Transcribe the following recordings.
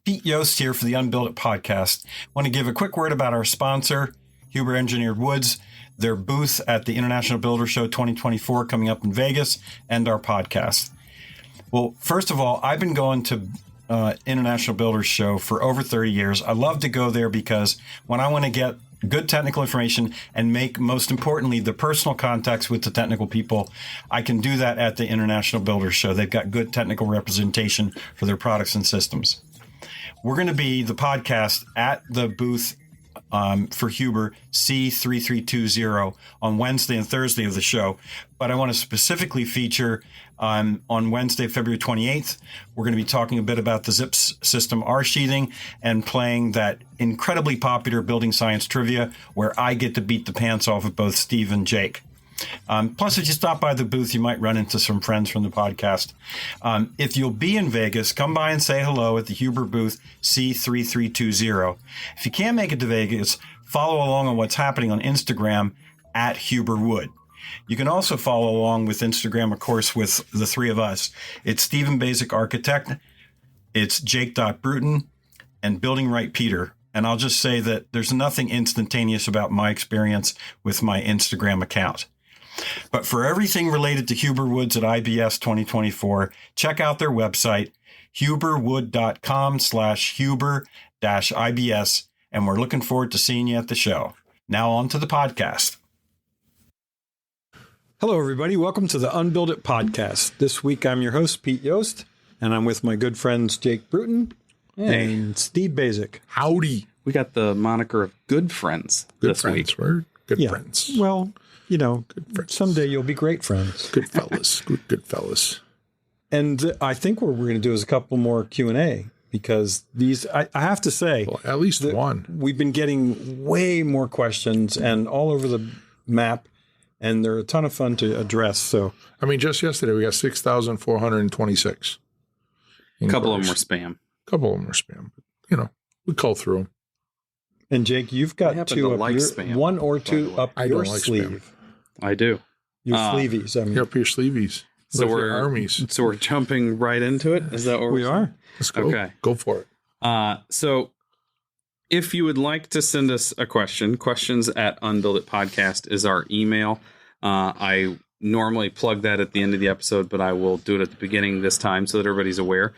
Pete Yost here for the Unbuilt It podcast. I want to give a quick word about our sponsor, Huber Engineered Woods, their booth at the International Builder Show 2024 coming up in Vegas, and our podcast. Well, first of all, I've been going to International Builders Show for over 30 years. I love to go there because when I want to get good technical information and make, most importantly, the personal contacts with the technical people, I can do that at the International Builders Show. They've got good technical representation for their products and systems. We're going to be the podcast at the booth for Huber C3320 on Wednesday and Thursday of the show. But I want to specifically feature on Wednesday, February 28th, we're going to be talking a bit about the ZIPS system R sheathing and playing that incredibly popular building science trivia where I get to beat the pants off of both Steve and Jake. Plus, if you stop by the booth, you might run into some friends from the podcast. If you'll be in Vegas, come by and say hello at the Huber booth C3320. If you can't make it to Vegas, follow along on what's happening on Instagram at Huber Wood. You can also follow along with Instagram, of course, with the three of us. It's Stephen Basic Architect, it's Jake.Bruton, and Building Right Peter. And I'll just say that there's nothing instantaneous about my experience with my Instagram account. But for everything related to Huber Woods at IBS 2024, check out their website, huberwood.com/Huber-IBS, and we're looking forward to seeing you at the show. Now on to the podcast. Hello, everybody. Welcome to the Unbuilt It podcast. This week, I'm your host, Pete Yost, and I'm with my good friends, Jake Bruton and Steve Basic. Howdy. We got the moniker of good friends this week. We're good friends. Well, you know, someday you'll be great friends. Good fellas. Good fellas. And I think what we're going to do is a couple more Q&A because these, I have to say, Well, at least one. We've been getting way more questions and all over the map, and they're a ton of fun to address. So, I mean, just yesterday we got 6,426. A couple of them were spam. A couple of them were spam. But, you know, we cull through them. And Jake, you've got two up spam, one or two up your sleeve. I do. Your sleeveys. I mean, you're up your sleeveys. So we're armies. So we're jumping right into it. Is that what we are? Let's go. Okay. Go for it. So if you would like to send us a question, questions@unbuilditpodcast is our email. I normally plug that at the end of the episode, but I will do it at the beginning this time so that everybody's aware.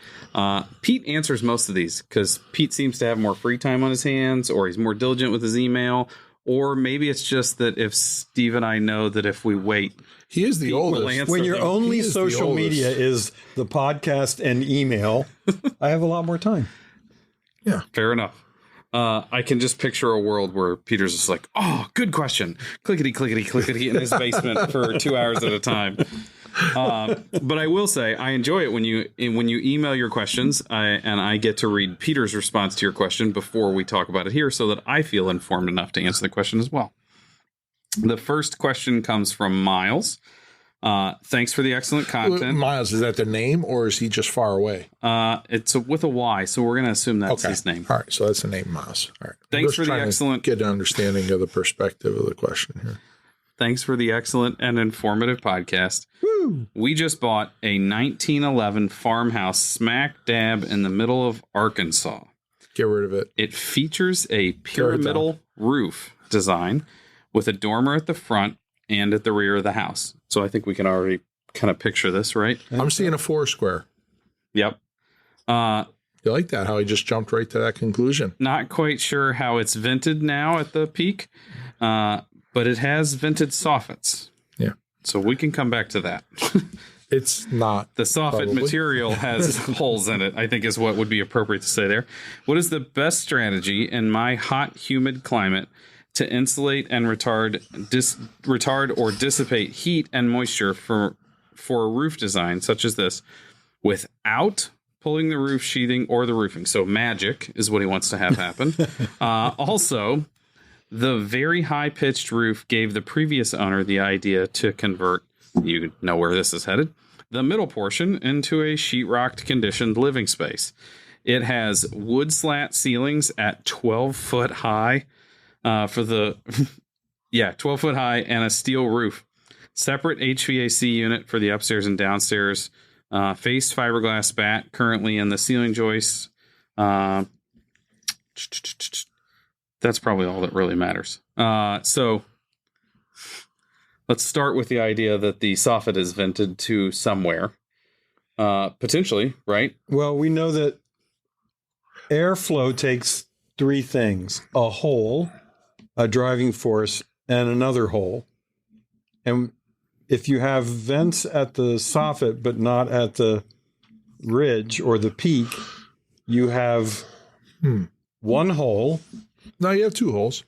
Pete answers most of these because Pete seems to have more free time on his hands, or he's more diligent with his email, or maybe it's just that if Steve and I know that if we wait, he is the Pete oldest. When your only social media is the podcast and email, I have a lot more time. Yeah. Fair enough. I can just picture a world where Peter's just like, oh, good question. Clickety, clickety, clickety in his basement for 2 hours at a time. But I will say I enjoy it when you email your questions and I get to read Peter's response to your question before we talk about it here so that I feel informed enough to answer the question as well. The first question comes from Miles. Thanks for the excellent content. Miles, is that the name or is he just far away? It's with a Y, so we're going to assume that's his name. All right, so that's the name, Miles. All right. Thanks for the excellent. Get an understanding of the perspective of the question here. Thanks for the excellent and informative podcast. Woo. We just bought a 1911 farmhouse smack dab in the middle of Arkansas. Get rid of it. It features a pyramidal roof design with a dormer at the front and at the rear of the house. So I think we can already kind of picture this, right? I'm seeing a 4 square. Yep. You like that, how he just jumped right to that conclusion? Not quite sure how it's vented now at the peak, but it has vented soffits. Yeah. So we can come back to that. It's not. The soffit material has holes in it, I think is what would be appropriate to say there. What is the best strategy in my hot, humid climate to insulate and retard or dissipate heat and moisture for a roof design such as this without pulling the roof sheathing or the roofing? So magic is what he wants to have happen. Also, the very high-pitched roof gave the previous owner the idea to convert, you know where this is headed, the middle portion into a sheetrocked conditioned living space. It has wood slat ceilings at 12 foot high. 12 foot high and a steel roof. Separate HVAC unit for the upstairs and downstairs. Faced fiberglass bat currently in the ceiling joists. That's probably all that really matters. So let's start with the idea that the soffit is vented to somewhere, potentially, right? Well, we know that airflow takes three things: a hole, a driving force, and another hole. And if you have vents at the soffit but not at the ridge or the peak, you have one hole. No, you have two holes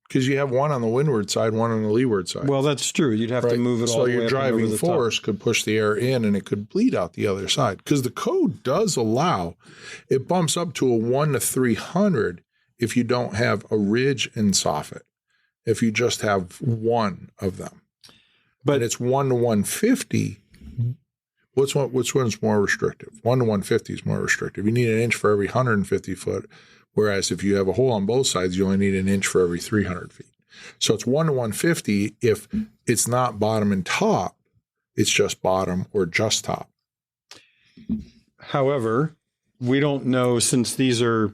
because you have one on the windward side, one on the leeward side. Well, that's true. You'd have to move it all the way so your up and over driving the force top. could push the air in and it could bleed out the other side because the code does allow it bumps up to a 1 to 300 if you don't have a ridge and soffit, if you just have one of them. But it's 1 to 150. Which one's more restrictive? 1 to 150 is more restrictive. You need an inch for every 150 foot, whereas if you have a hole on both sides, you only need an inch for every 300 feet. So it's 1 to 150 if it's not bottom and top, it's just bottom or just top. However, we don't know, since these are,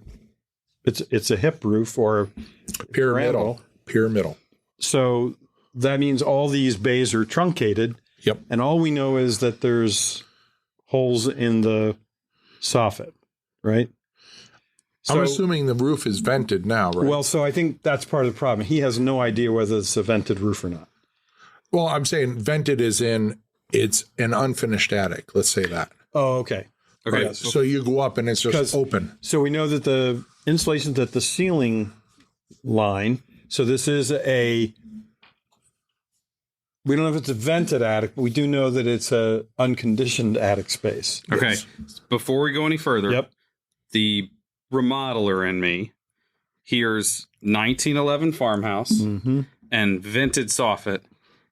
it's a hip roof or Pyramidal. So that means all these bays are truncated. Yep. And all we know is that there's holes in the soffit, right? I'm assuming the roof is vented now, right? Well, so I think that's part of the problem. He has no idea whether it's a vented roof or not. Well, I'm saying vented is it's an unfinished attic. Let's say that. Oh, okay. Okay. Right. So you go up and it's just open. So we know that the insulation's at the ceiling line. So this is we don't know if it's a vented attic, but we do know that it's a unconditioned attic space. Okay. Yes. Before we go any further, the remodeler in me hears 1911 farmhouse and vented soffit,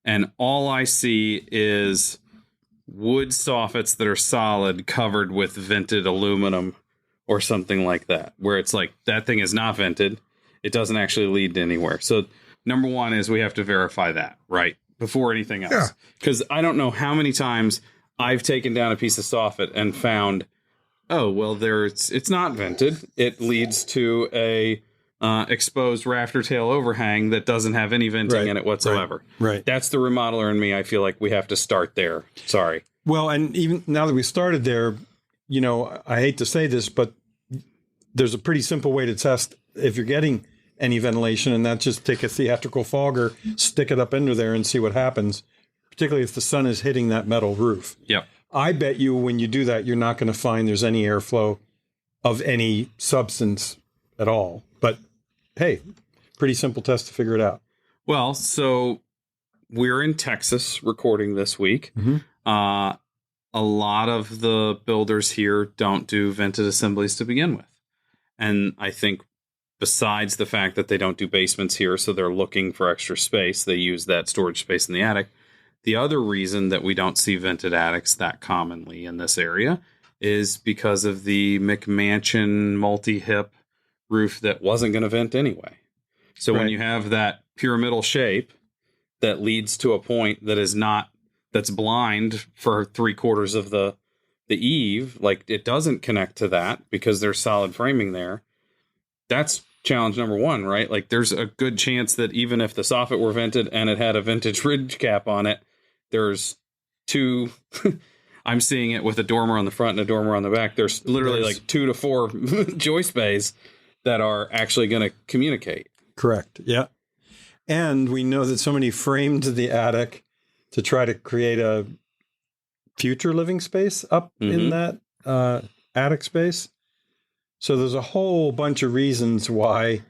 and all I see is wood soffits that are solid covered with vented aluminum or something like that, where it's like that thing is not vented. It doesn't actually lead to anywhere. So number one is we have to verify that, right? Before anything else. Because I don't know how many times I've taken down a piece of soffit and found, oh, well, it's not vented. It leads to a exposed rafter tail overhang that doesn't have any venting in it whatsoever. Right. That's the remodeler in me. I feel like we have to start there. Sorry. Well, and even now that we started there, you know, I hate to say this, but there's a pretty simple way to test if you're getting any ventilation, and that's just take a theatrical fogger, stick it up into there and see what happens, particularly if the sun is hitting that metal roof. Yep. I bet you when you do that, you're not going to find there's any airflow of any substance at all. But hey, pretty simple test to figure it out. Well, so we're in Texas recording this week. A lot of the builders here don't do vented assemblies to begin with. And I think besides the fact that they don't do basements here, so they're looking for extra space, they use that storage space in the attic. The other reason that we don't see vented attics that commonly in this area is because of the McMansion multi-hip roof that wasn't going to vent anyway. So when you have that pyramidal shape that leads to a point that is not, that's blind for 3/4 of the eave, like it doesn't connect to that because there's solid framing there. That's challenge number one, right? Like there's a good chance that even if the soffit were vented and it had a vintage ridge cap on it, there's two, I'm seeing it with a dormer on the front and a dormer on the back. There's literally like 2 to 4 joist bays that are actually going to communicate. Correct. Yeah. And we know that somebody framed the attic to try to create a future living space up in that attic space. So there's a whole bunch of reasons why.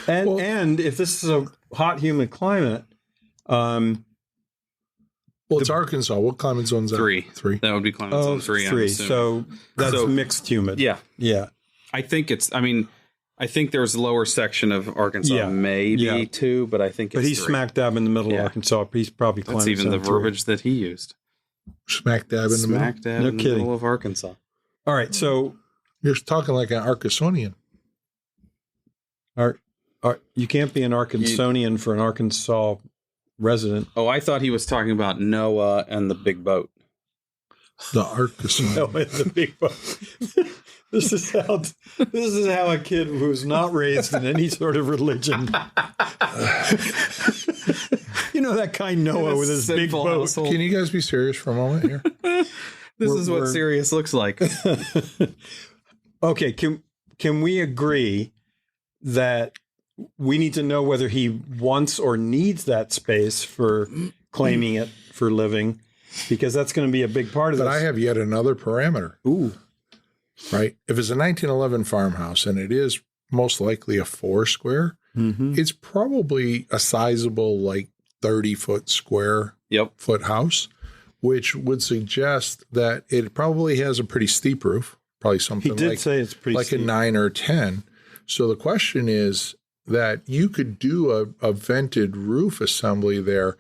And if this is a hot, humid climate, it's Arkansas. What climate zone is that? 3. That would be climate zone 3. 3. So that's mixed humid. Yeah. Yeah. I think there's a lower section of Arkansas, maybe 2, but I think it's But he's 3. smack dab in the middle of Arkansas. He's probably climate That's even the verbiage that he used. Smack dab in the middle? Smack dab in the middle of Arkansas. All right, so you're talking like an Arkansonian. You can't be an Arkansonian for an Arkansas resident. Oh, I thought he was talking about Noah and the big boat. The Arkansas. Noah and the big boat. This is how a kid who's not raised in any sort of religion. You know that kind Noah with his big boat. Household. Can you guys be serious for a moment here? This is what serious looks like. Okay, can we agree that we need to know whether he wants or needs that space for claiming it for living? Because that's going to be a big part of this. But I have yet another parameter. Ooh. Right? If it's a 1911 farmhouse and it is most likely a 4 square, it's probably a sizable, like 30-foot square foot house, which would suggest that it probably has a pretty steep roof, probably something he did say it's pretty like steep. a 9 or 10. So the question is that you could do a vented roof assembly there.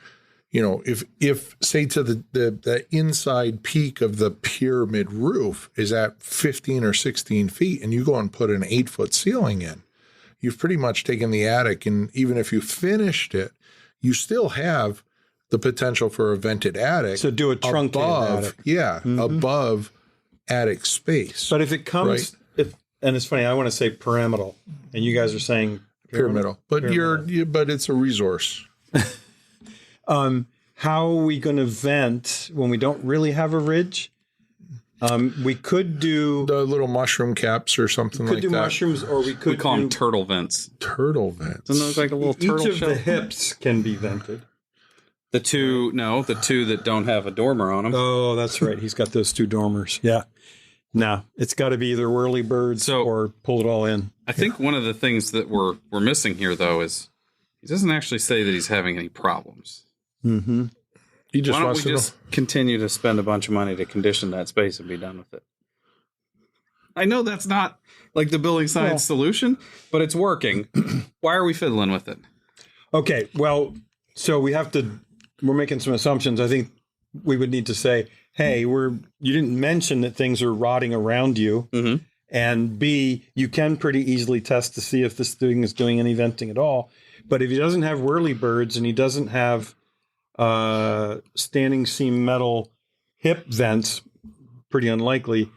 You know, if say to the inside peak of the pyramid roof is at 15 or 16 feet and you go and put an 8-foot ceiling in, you've pretty much taken the attic, and even if you finished it, you still have the potential for a vented attic. So do a truncated attic. Yeah, above attic space. But if it comes, and it's funny, I want to say pyramidal, and you guys are saying pyramidal. But but it's a resource. How are we going to vent when we don't really have a ridge? We could do the little mushroom caps or something like that. Could do mushrooms, or we could call them turtle vents. Turtle vents. Doesn't it look like a little turtle Each of shell? the hips can be vented. The two that don't have a dormer on them. Oh, that's right. He's got those 2 dormers. Yeah. No, it's got to be either whirlybirds or pull it all in. I think one of the things that we're missing here, though, is he doesn't actually say that he's having any problems. Mm-hmm. He just Why don't wants we to just continue to spend a bunch of money to condition that space and be done with it? I know that's not like the building science solution, but it's working. Why are we fiddling with it? Okay, well, so we're making some assumptions. I think we would need to say, hey, you didn't mention that things are rotting around you. Mm-hmm. And B, you can pretty easily test to see if this thing is doing any venting at all. But if he doesn't have whirlybirds and he doesn't have standing seam metal hip vents, pretty unlikely,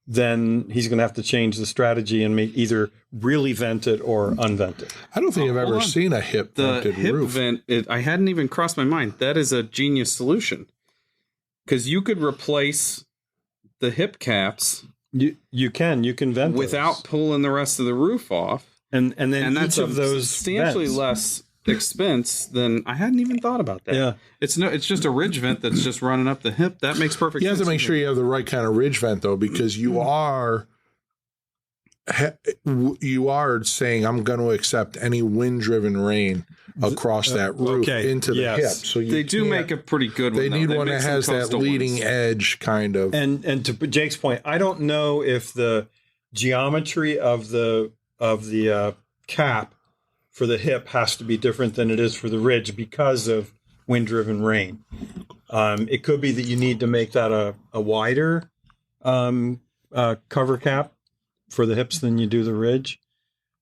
then he's going to have to change the strategy and make either really vent it or unvent it. I don't think I've ever seen a hip vented hip roof. Vent, I hadn't even crossed my mind. That is a genius solution. Because you could replace the hip caps. You can vent without those. Pulling the rest of the roof off. And then that's each of those substantially vents. less expense than I hadn't even thought about that. Yeah. It's just a ridge vent that's just running up the hip. That makes perfect sense. You have to make sure you have the right kind of ridge vent, though, because you are saying I'm going to accept any wind-driven rain across that roof into the hip. So they do make a pretty good one. They need one that has that leading edge kind of. And to Jake's point, I don't know if the geometry of the cap for the hip has to be different than it is for the ridge because of wind-driven rain. It could be that you need to make that a wider cover cap for the hips than you do the ridge.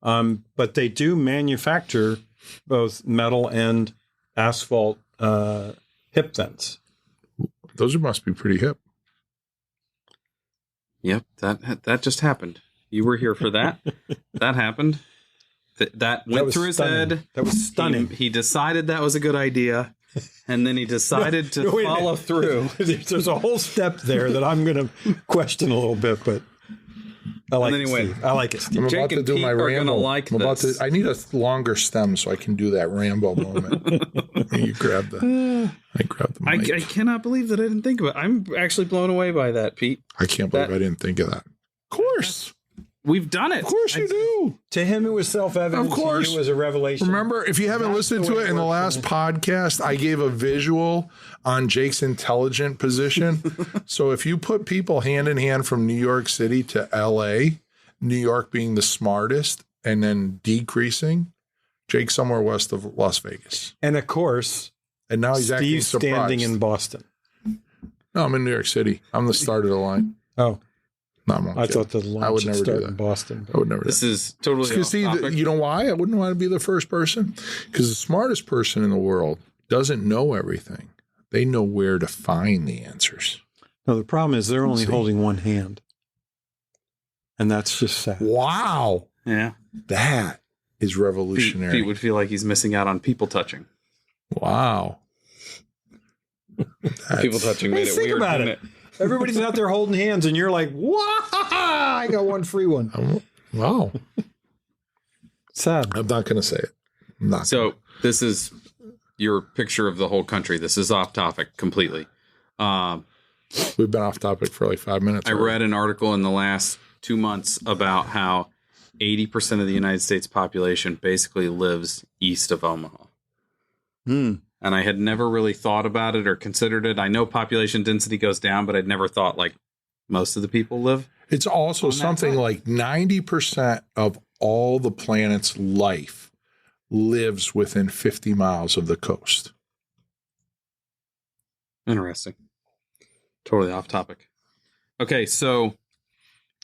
But they do manufacture both metal and asphalt hip vents. Those must be pretty hip. Yep, that just happened. You were here for that. That happened. That went through his head. That was stunning. He decided that was a good idea, and then he decided to follow through. There's a whole step there that I'm going to question a little bit, but I like it, Steve. I like it, Steve. I'm Jake about to and do Pete my are ramble. gonna like this. I need a longer stem so I can do that ramble moment. You grab the. I grabbed the mic. I cannot believe that I didn't think of it. I'm actually blown away by that, Pete. I can't believe I didn't think of that. Of course. We've done it. Of course you do. To him, it was self-evident. Of course. It was a revelation. Remember, if you haven't listened to it in the last podcast, I gave a visual on Jake's intelligent position. So if you put people hand in hand from New York City to L.A., New York being the smartest and then decreasing, Jake somewhere west of Las Vegas. And of course, and now he's acting Steve's surprised. standing in Boston. No, I'm in New York City. I'm the start of the line. Oh. No, I thought the line I would should never start do that. in Boston. I would never do that. This is totally off topic. You know why? I wouldn't want to be the first person. Because the smartest person in the world doesn't know everything. They know where to find the answers. No, the problem is they're only holding one hand. And that's just sad. Wow. Yeah. That is revolutionary. Pete would feel like he's missing out on people touching. Wow. People touching made it Think weird. about didn't it. Everybody's out there holding hands, and you're like, "Wow! I got one free one." Wow. Sad. I'm not going to say it. I'm not. So this is your picture of the whole country. This is off topic completely. We've been off topic for like 5 minutes. I read an article in the last 2 months about how 80% of the United States population basically lives east of Omaha. And I had never really thought about it or considered it. I know population density goes down, but I'd never thought like most of the people live. It's also something like 90% of all the planet's life lives within 50 miles of the coast. Interesting. Totally off topic. Okay, so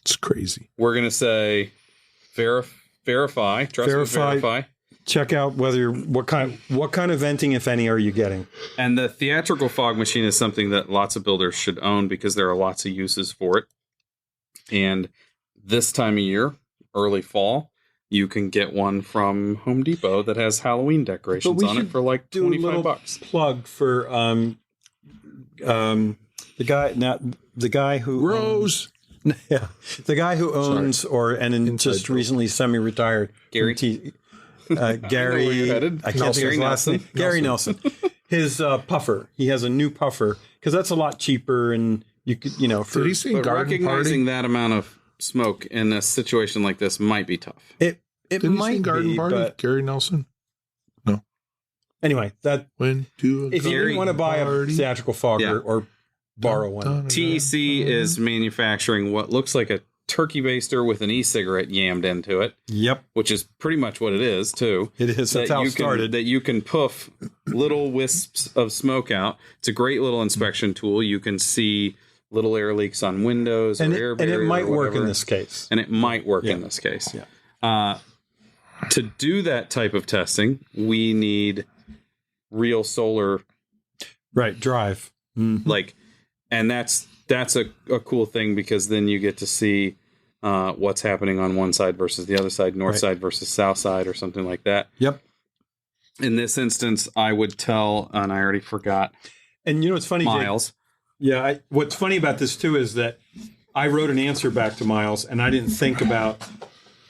It's crazy. we're going to say verify. Trust me, verify. Check out what kind of venting, if any, are you getting? And the theatrical fog machine is something that lots of builders should own because there are lots of uses for it. And this time of year, early fall, you can get one from Home Depot that has Halloween decorations on it for like $25. Plug for the guy who Rose. Yeah, the guy who owns just recently semi-retired, Gary. Gary. where you're headed. I can't think of his last name. Gary Nelson. His puffer. He has a new puffer because that's a lot cheaper, and you could, Did he say But garden recognizing party? that amount of smoke in a situation like this might be tough. It Didn't he might sing garden be, party? but Gary Nelson? anyway, that When to a if you didn't want to buy a party? theatrical fogger or borrow one, TEC is manufacturing what looks like a turkey baster with an e-cigarette yammed into it, yep, which is pretty much what it is too. it is. That's how it started. That you can puff little wisps of smoke out. It's a great little inspection tool. You can see little air leaks on windows and or air it barrier might or work in whatever. this case. And it might work in this case. Yeah. To do that type of testing, we need real solar, Right, drive. and that's a cool thing because then you get to see what's happening on one side versus the other side, north side versus south side, or something like that. Yep. In this instance, I would tell, and I already forgot, And what's funny, Miles. Jake? Yeah, what's funny about this too is that I wrote an answer back to Miles, and I didn't think about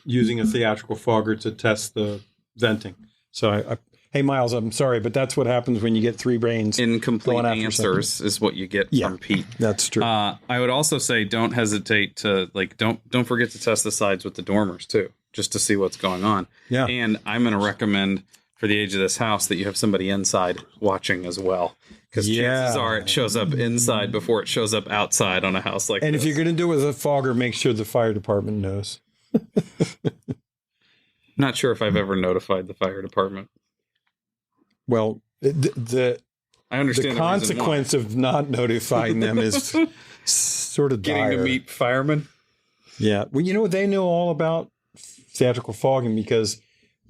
using a theatrical fogger to test the venting. So hey, Miles, I'm sorry, but that's what happens when you get three brains. Incomplete going after answers is what you get from Pete. That's true. I would also say don't hesitate to don't forget to test the sides with the dormers too, just to see what's going on. Yeah. And I'm going to recommend for the age of this house that you have somebody inside watching as well, because chances are it shows up inside before it shows up outside on a house like and this. if you're going to do it with a fogger, make sure the fire department knows. Not sure if I've ever notified the fire department. Well, the I understand the consequence of not notifying them is sort of getting dire. to meet firemen. Yeah. Well, they know all about theatrical fogging because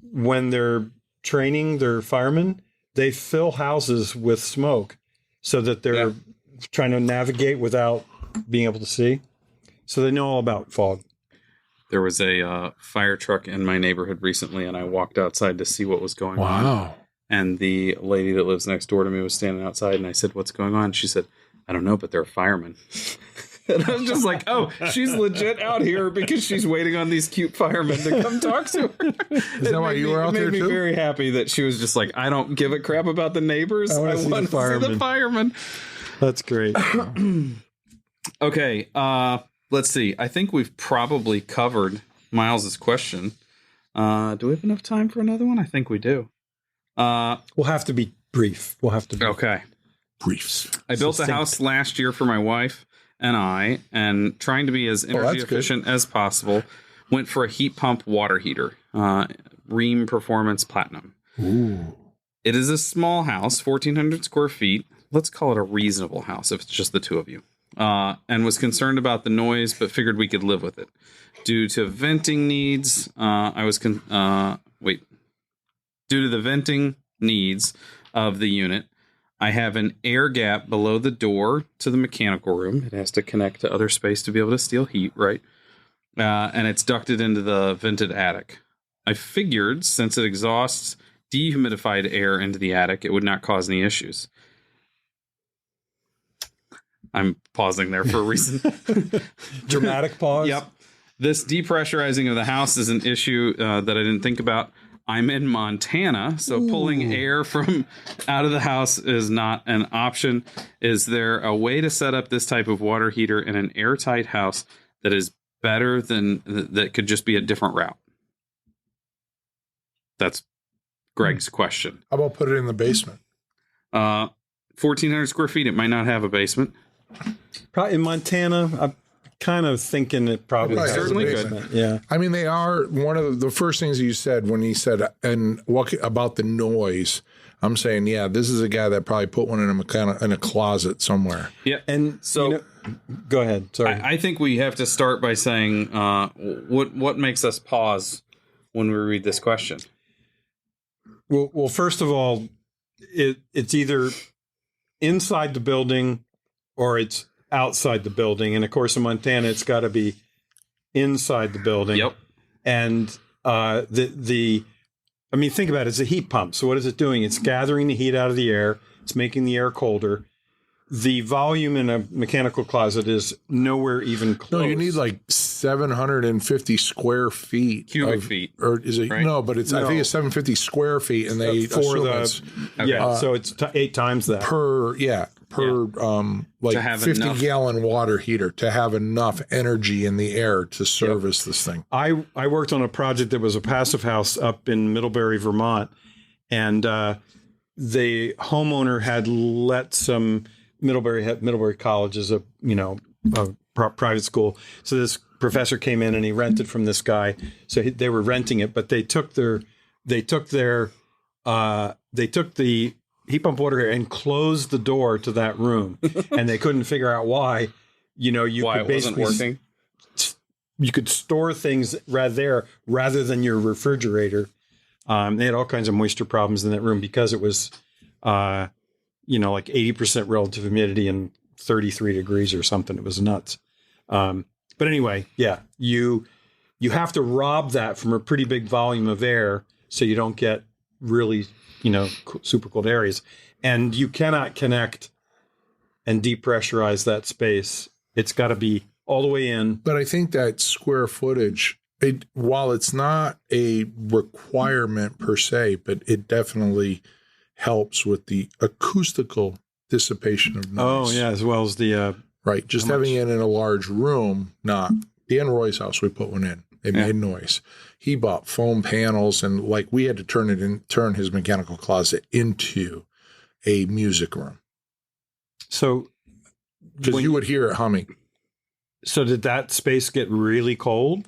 when they're training their firemen, they fill houses with smoke so that they're trying to navigate without being able to see. So they know all about fog. There was a fire truck in my neighborhood recently, and I walked outside to see what was going on. Wow. And the lady that lives next door to me was standing outside, and I said, "What's going on?" She said, "I don't know, but they're firemen." And I was just like, "Oh, she's legit out here because she's waiting on these cute firemen to come talk to her." Is that why you were out there too? It made me too? very happy that she was just like, "I don't give a crap about the neighbors. I want to see the firemen." That's great. Okay, let's see. I think we've probably covered Miles's question. Do we have enough time for another one? I think we do. We'll have to be brief. Okay. Briefs. I built a house last year for my wife and I, and trying to be as energy efficient as possible, went for a heat pump water heater, Rheem Performance Platinum. Ooh. It is a small house, 1,400 square feet. Let's call it a reasonable house if it's just the two of you. And was concerned about the noise, but figured we could live with it. Due to venting needs, Due to the venting needs of the unit, I have an air gap below the door to the mechanical room. It has to connect to other space to be able to steal heat, right? and it's ducted into the vented attic. I figured since it exhausts dehumidified air into the attic, it would not cause any issues. I'm pausing there for a reason. Dramatic pause. Yep. This depressurizing of the house is an issue that I didn't think about. I'm in Montana, so pulling air from out of the house is not an option. Is there a way to set up this type of water heater in an airtight house that is better than that could just be a different route? That's Greg's question. How about put it in the basement? 1,400 square feet. It might not have a basement. Probably in Montana, I'm kind of thinking it probably has certainly a could. basement. Yeah. I mean, they are one of the first things you said when he said, and what about the noise? I'm saying, yeah, this is a guy that probably put one in a closet somewhere. Yeah. And So go ahead. Sorry. I think we have to start by saying what makes us pause when we read this question. Well, first of all, it's either inside the building or it's outside the building. And of course, in Montana, it's got to be inside the building. Yep. And I mean, think about it. It's a heat pump. So what is it doing? It's gathering the heat out of the air. It's making the air colder. The volume in a mechanical closet is nowhere even close. No, you need like 750 square feet. Cubic feet. Or is it? Right? No, but it's, I think it's 750 square feet. And they for assume the, it's yeah. So it's 8 times that. per like To have 50 enough. gallon water heater to have enough energy in the air to service this thing. I worked on a project that was a passive house up in Middlebury, Vermont, and the homeowner had let some Middlebury College is a private school. So this professor came in and he rented from this guy. So they were renting it, but they took the heat pump water heater and closed the door to that room, and they couldn't figure out why. Why it wasn't working? You could store things right there rather than your refrigerator. They had all kinds of moisture problems in that room because it was, like 80% relative humidity and 33 degrees or something. It was nuts. But anyway, yeah, you have to rob that from a pretty big volume of air so you don't get really, super cold areas. And you cannot connect and depressurize that space. It's got to be all the way in. But I think that square footage, while it's not a requirement per se, but it definitely helps with the acoustical dissipation of noise. Oh, yeah, as well as the... right, just having it in a large room, not... Dan Roy's house, we put one in. It made noise. He bought foam panels, and we had to turn his mechanical closet into a music room. So... Because you would hear it humming. So did that space get really cold?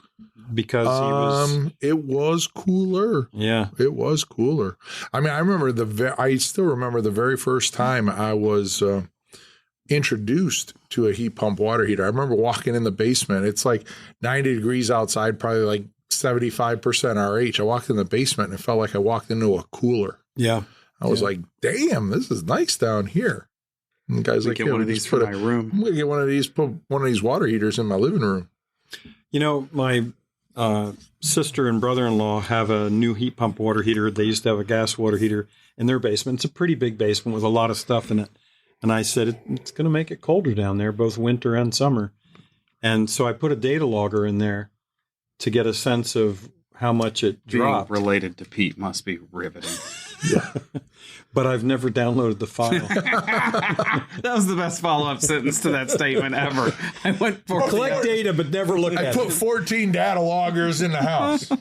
Because he was... It was cooler. Yeah. It was cooler. I mean, I still remember the very first time I was introduced to a heat pump water heater. I remember walking in the basement. It's like 90 degrees outside, probably like 75% RH. I walked in the basement and it felt like I walked into a cooler. Yeah. I was like, damn, this is nice down here. And the guy's like, get one of these for my room. I'm going to get one of these, put one of these water heaters in my living room. My sister and brother-in-law have a new heat pump water heater. They used to have a gas water heater in their basement. It's a pretty big basement with a lot of stuff in it. And I said, it's going to make it colder down there, both winter and summer. And so I put a data logger in there to get a sense of how much it dropped. Being related to Pete must be riveting. Yeah. But I've never downloaded the file. That was the best follow-up sentence to that statement ever. I went for Collect data, but never look I at put it. 14 data loggers in the house. So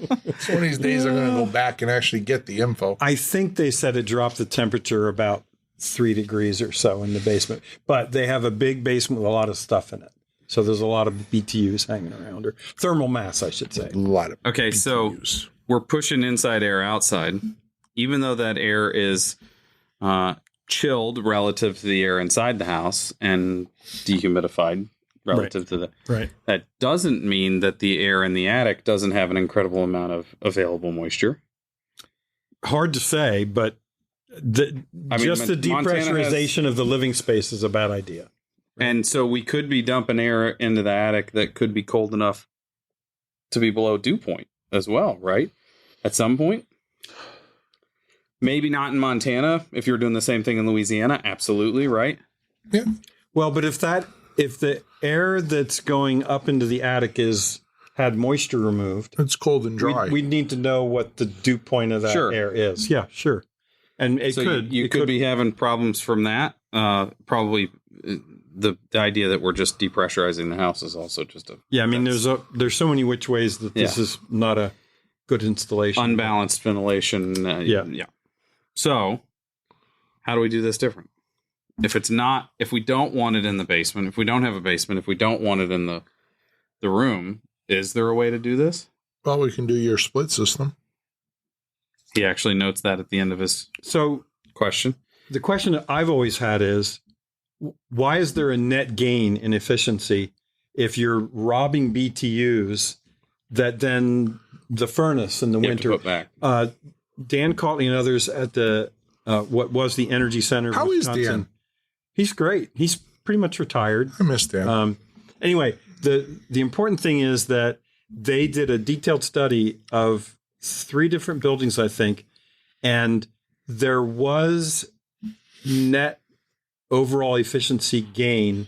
one of these days I'm going to go back and actually get the info. I think they said it dropped the temperature about 3 degrees or so in the basement. But they have a big basement with a lot of stuff in it. So there's a lot of BTUs hanging around, or thermal mass, I should say. A lot of Okay, so BTUs. we're pushing inside air outside, even though that air is chilled relative to the air inside the house and dehumidified relative to the... Right. That doesn't mean that the air in the attic doesn't have an incredible amount of available moisture. Hard to say, but the depressurization of the living space is a bad idea. And so we could be dumping air into the attic that could be cold enough to be below dew point as well, right? At some point. Maybe not in Montana. If you're doing the same thing in Louisiana, absolutely, right? Yeah. Well, but if the air that's going up into the attic had moisture removed, It's cold and dry. we need to know what the dew point of that air is. Yeah, sure. And it you could be having problems from that. Probably the idea that we're just depressurizing the house is also just I mean, there's so many which ways that this is not a good installation. Unbalanced ventilation. Yeah. So, how do we do this different? If we don't want it in the basement, if we don't have a basement, if we don't want it in the room, is there a way to do this? Well, we can do your split system. He actually notes that at the end of his question. The question that I've always had is, why is there a net gain in efficiency if you're robbing BTUs that then the furnace in the winter put back? Dan Cautley and others at the what was the Energy Center. How is Dan? He's great. He's pretty much retired. I miss Dan. Anyway, the important thing is that they did a detailed study of 3 different buildings, I think, and there was net overall efficiency gain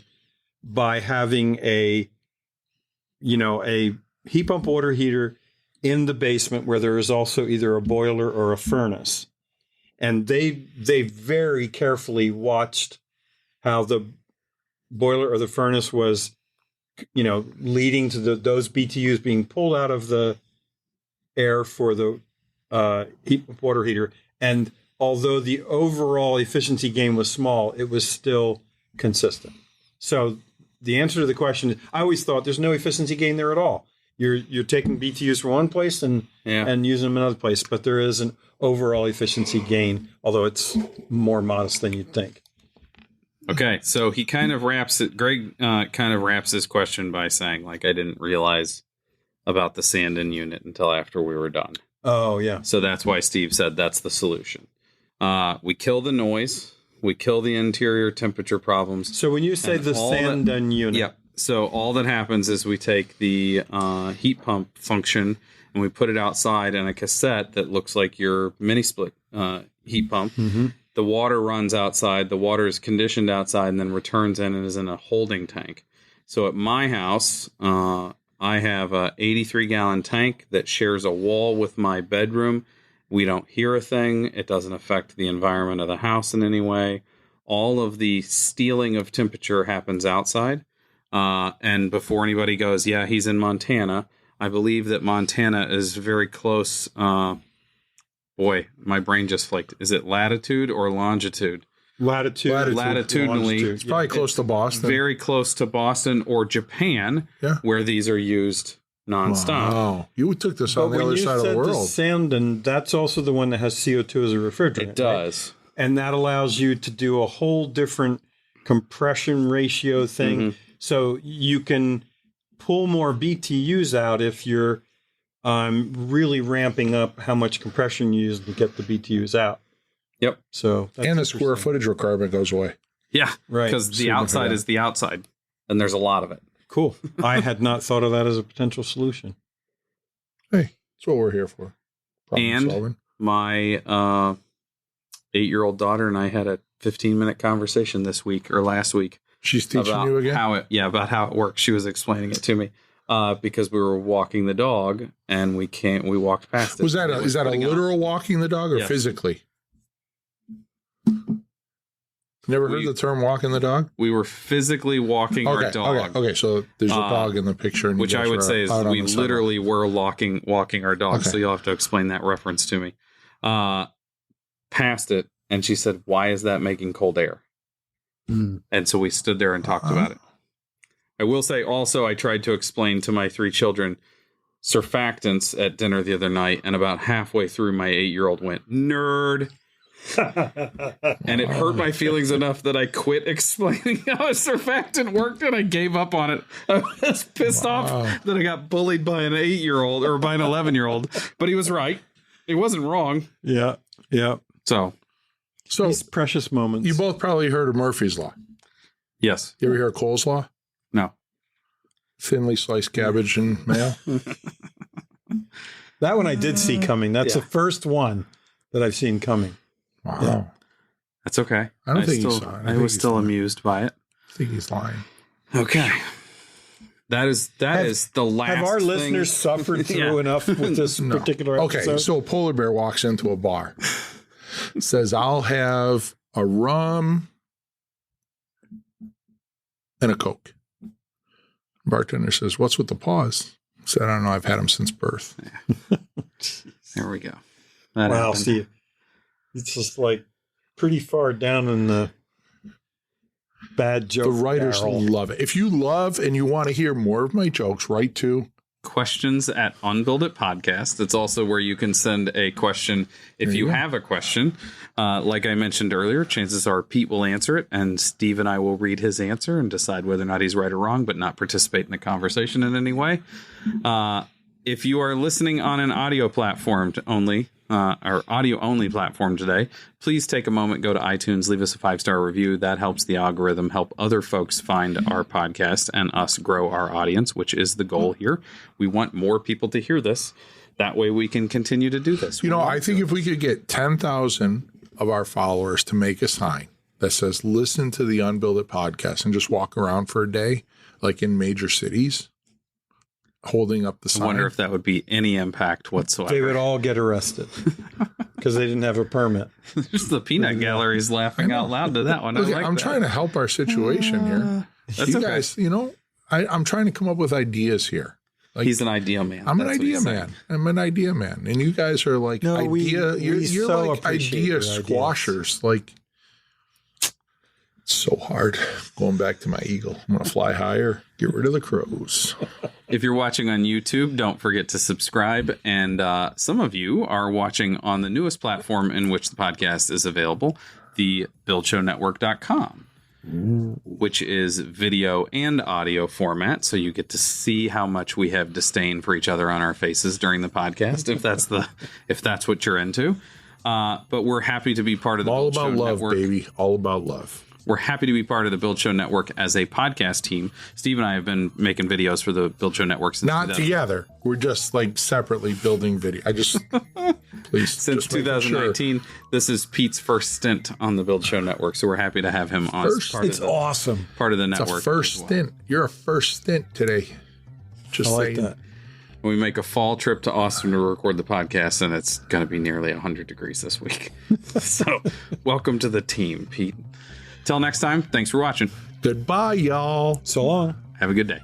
by having a heat pump water heater in the basement where there is also either a boiler or a furnace. And they very carefully watched how the boiler or the furnace was, leading to those BTUs being pulled out of the air for the heat pump water heater. And although the overall efficiency gain was small, it was still consistent. So the answer to the question is, I always thought there's no efficiency gain there at all. You're taking BTUs from one place and using them in another place, but there is an overall efficiency gain, although it's more modest than you'd think. Okay, so he kind of wraps it. Greg kind of wraps this question by saying, I didn't realize about the sand-in unit until after we were done. Oh, yeah. So that's why Steve said that's the solution. We kill the noise. We kill the interior temperature problems. So when you say the sand-in unit. Yeah. So all that happens is we take the heat pump function and we put it outside in a cassette that looks like your mini split heat pump. Mm-hmm. The water runs outside. The water is conditioned outside and then returns in and is in a holding tank. So at my house, I have a 83-gallon tank that shares a wall with my bedroom. We don't hear a thing. It doesn't affect the environment of the house in any way. All of the stealing of temperature happens outside. And before anybody goes, he's in Montana, I believe that Montana is very close. Boy, my brain just flaked. Is it latitude or longitude? Latitudinally. It's probably close to Boston. Very close to Boston or Japan, where these are used nonstop. Wow. You took this on the other side of the world. The sand, that's also the one that has CO2 as a refrigerant. It does. Right? And that allows you to do a whole different compression ratio thing. Mm-hmm. So you can pull more BTUs out if you're really ramping up how much compression you use to get the BTUs out. Yep. So and the square footage requirement goes away. Yeah, right. Because the outside is the outside, and there's a lot of it. Cool. I had not thought of that as a potential solution. Hey, that's what we're here for. Problem solving. My 8-year-old daughter and I had a 15-minute conversation this week or last week. She's teaching you again? About how it works. She was explaining it to me because we were walking the dog and we walked past it. Is that a literal walking the dog or physically? Never heard the term walking the dog? We were physically walking our dog. Okay, so there's a dog in the picture. And which I would say is we literally were walking our dog. Okay. So you'll have to explain that reference to me. Past it, and she said, "Why is that making cold air?" And so we stood there and talked about it. I will say also I tried to explain to my 3 children surfactants at dinner the other night, and about halfway through my 8-year-old went, "Nerd." And it hurt my feelings enough that I quit explaining how a surfactant worked and I gave up on it. I was pissed off that I got bullied by an 8-year-old or by an 11-year-old, but he was right. He wasn't wrong. Yeah. So these precious moments. You both probably heard of Murphy's Law. Yes. You ever hear of Cole's Law? No. Thinly sliced cabbage and mayo. That one I did see coming. That's the first one that I've seen coming. Wow. Yeah. That's okay. I don't think he saw it. I was still amused by it. I think he's lying. Okay. That is the last Have our thing. listeners suffered through enough with this particular episode? Okay, so a polar bear walks into a bar, says, I'll have a rum and a Coke. Bartender says, what's with the pause? Said, I don't know. I've had them since birth. There we go. Wow, happened. see, it's just like pretty far down in the bad joke. The writers barrel. love it. If you love and you want to hear more of my jokes, write to questions at Unbuild It Podcast. It's also where you can send a question if you have a question. Like I mentioned earlier, chances are Pete will answer it, and Steve and I will read his answer and decide whether or not he's right or wrong, but not participate in the conversation in any way. If you are listening on an audio platform only, or audio only platform today, please take a moment, go to iTunes, leave us a 5-star review. That helps the algorithm help other folks find our podcast and us grow our audience, which is the goal here. We want more people to hear this. That way we can continue to do this. You know, I think if we could get 10,000 of our followers to make a sign that says, listen to the Unbuild It podcast, and just walk around for a day, like in major cities, holding up the sign. I wonder if that would be any impact whatsoever. They would all get arrested because they didn't have a permit. Just the peanut gallery's laughing out loud to that one. Look, I like I'm that. trying to help our situation here. That's You okay. guys, you know, I'm trying to come up with ideas here. Like, He's an idea man. I'm an That's what idea he's saying. man. I'm an idea man. And you guys are like No, idea. we You're so like appreciate idea your ideas. squashers. Like, it's so hard. Going back to my eagle. I'm going to fly higher, get rid of the crows. If you're watching on YouTube, don't forget to subscribe. And some of you are watching on the newest platform in which the podcast is available, the BuildShowNetwork.com, which is video and audio format. So you get to see how much we have disdain for each other on our faces during the podcast, if that's what you're into. But we're happy to be part of the All Build Show about love, Network. baby. All about love. We're happy to be part of the Build Show Network as a podcast team. Steve and I have been making videos for the Build Show Network since Not together. We're just like separately building video. I just, please. Since just making sure. 2019. This is Pete's first stint on the Build Show Network, so we're happy to have him on as It's awesome. part of the It's network. a first as well. stint. You're a first stint today. Just I like saying. that. We make a fall trip to Austin to record the podcast, and it's going to be nearly 100 degrees this week. So welcome to the team, Pete. Till next time, thanks for watching. Goodbye, y'all. So long. Have a good day.